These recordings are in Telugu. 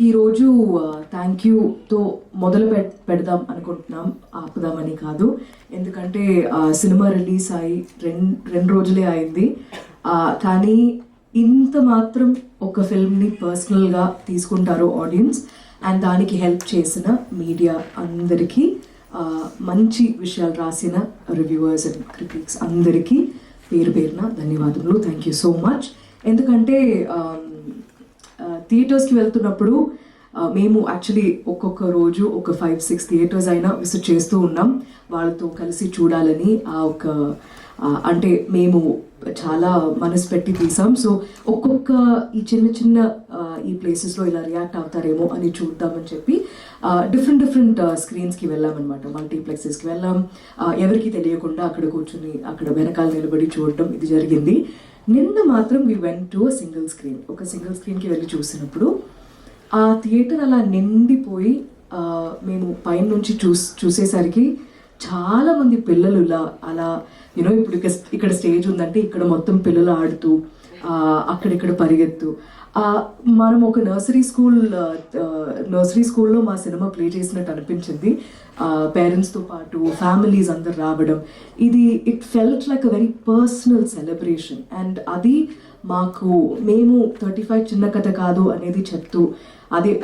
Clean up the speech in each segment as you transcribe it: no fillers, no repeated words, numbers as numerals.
ఈరోజు థ్యాంక్ యూతో మొదలు పెడదాం ఆపుదామని కాదు. ఎందుకంటే సినిమా రిలీజ్ అయ్యి రెండు రోజులే అయింది. కానీ ఇంత మాత్రం ఒక ఫిల్మ్ని పర్సనల్గా తీసుకుంటారు ఆడియన్స్, అండ్ దానికి హెల్ప్ చేసిన మీడియా అందరికీ, మంచి విషయాలు రాసిన రివ్యూవర్స్ అండ్ క్రిటిక్స్ అందరికీ పేరు పేరున ధన్యవాదములు. Thank you so much. ఎందుకంటే థియేటర్స్కి వెళ్తున్నప్పుడు మేము యాక్చువల్లీ ఒక్కొక్క రోజు ఒక 5-6 థియేటర్స్ అయినా విజిట్ చేస్తూ ఉన్నాం వాళ్ళతో కలిసి చూడాలని. అంటే మేము చాలా మనసు పెట్టి తీసాం. సో ఒక్కొక్క ఈ చిన్న ఈ ప్లేసెస్లో ఇలా రియాక్ట్ అవుతారేమో అని చూద్దామని చెప్పి డిఫరెంట్ స్క్రీన్స్కి వెళ్ళామన్నమాట. మల్టీప్లెక్సెస్కి వెళ్ళాం. ఎవరికి తెలియకుండా అక్కడ కూర్చుని అక్కడ వెనకాల నిలబడి చూడటం ఇది జరిగింది. నిన్న మాత్రం వి వెంట్ టు సింగిల్ స్క్రీన్కి వెళ్ళి చూసినప్పుడు ఆ థియేటర్ అలా నిండిపోయి మేము పైన నుంచి చూసేసరికి చాలా మంది పిల్లలు అలా ఇప్పుడు ఇక్కడ స్టేజ్ ఉందంటే ఇక్కడ మొత్తం పిల్లలు ఆడుతూ అక్కడిక్కడ పరిగెత్తు. మనం ఒక నర్సరీ స్కూల్లో మా సినిమా ప్లే చేసినట్టు అనిపించింది. పేరెంట్స్తో పాటు ఫ్యామిలీస్ అందరు రావడం, it felt like a very personal celebration. And అది మేము 35 చిన్న కథ కాదు అనేది చెప్తూ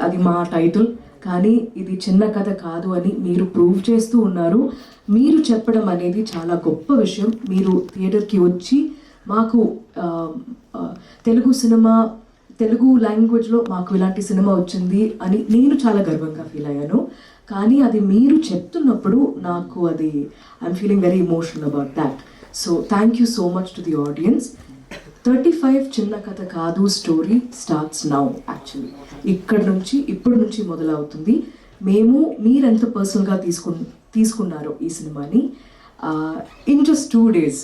అది మా టైటిల్, కానీ ఇది చిన్న కథ కాదు అని మీరు ప్రూవ్ చేస్తూ ఉన్నారు. మీరు చెప్పడం అనేది చాలా గొప్ప విషయం. మీరు థియేటర్కి వచ్చి మాకు తెలుగు లాంగ్వేజ్లో మాకు ఇలాంటి సినిమా వచ్చింది అని నేను చాలా గర్వంగా ఫీల్ అయ్యాను. కానీ అది మీరు చెప్తున్నప్పుడు నాకు I'm feeling very emotional about that. So thank you so much to the audience. 35 చిన్న కథ కాదు స్టోరీ స్టార్ట్స్ నౌ. యాక్చువల్లీ ఇప్పటి నుంచి మొదలవుతుంది. మీరెంత పర్సనల్గా తీసుకున్నారు ఈ సినిమాని ఇన్ జస్ట్ 2 days.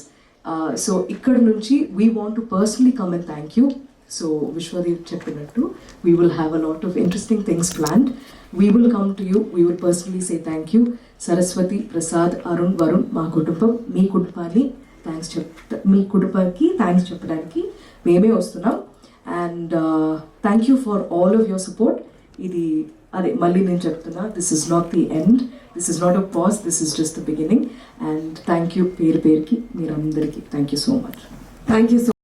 సో ఇక్కడ నుంచి we want to personally come and thank you. So Vishwadev చెప్పినట్టు we will have a lot of interesting things planned. We will come to you, we will personally say thank you. Saraswati, Prasad, Arun, Varun, మా కుటుంబం, మీ కుటుంబానికి థ్యాంక్స్ చెప్పడానికి మేమే వస్తున్నాం. And thank you for all of your support. మళ్ళీ నేను చెప్తున్నా, this is not the end, this is not a pause, this is just the beginning. And thank you పేరుకి మీరందరికీ thank you so much. Thank you so